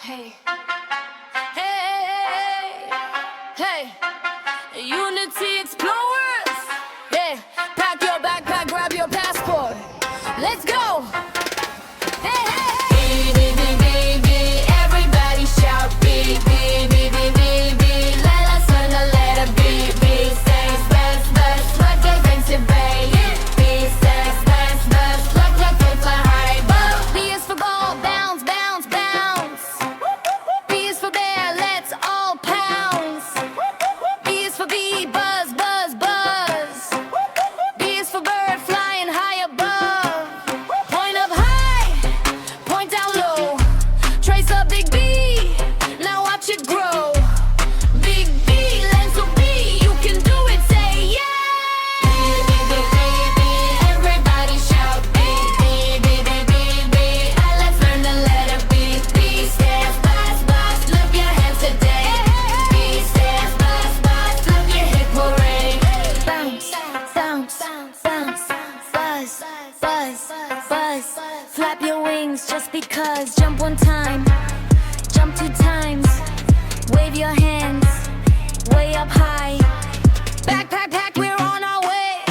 Hey, hey, hey, Unity Explorers. Yeah, pack your backpack, grab your passport. Let's go. Hey, hey, hey. B, B, B, B, everybody shout B, B, B, B, B, B. Let us learn the letter B. B stands best, best, like they bring to bay. B stands best, best, like they fly high. B is for ball, bounce, bounce, bounce. B is for bear, let's all pounce. B is for bee, buzz, buzz, buzz. B is for bird, flying high above. Point up high, point down low. Trace a big B, now watch it grow. Big B, lens will be, you can do it, say yeah. B, B, B, B, B, everybody shout B, B, B, B, B, B. And let's learn the letter B. B stands buzz, buzz, lift your hands today. B stands buzz, buzz, lift your hip parade. Bounce, bounce, bounce, buzz, buzz, buzz. Flap your wings just because. Jump one time, jump two times. Wave your hands way up high. Backpack, pack, we're on our way.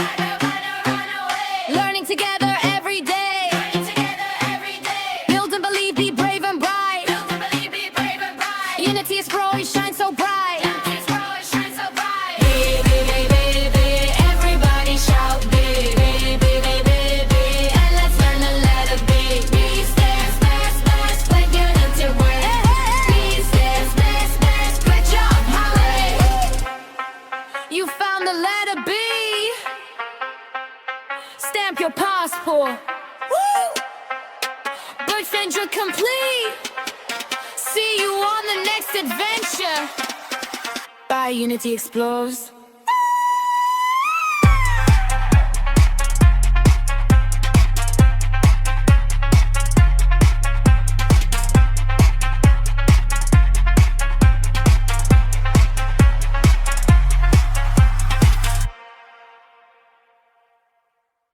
Learning together every day. Build and believe, be brave and bright. Unity is growing, shine so bright. B, B, B, B, B, everybody shout B, B, B, B, B, B. And let's learn the letter B. B stands best, best, like Unity way. B stands best, best, good job, hooray. You found the letter B. Stamp your passport. Woo! Bird finger complete. See you on the next adventure. Bye, Unity Explorers.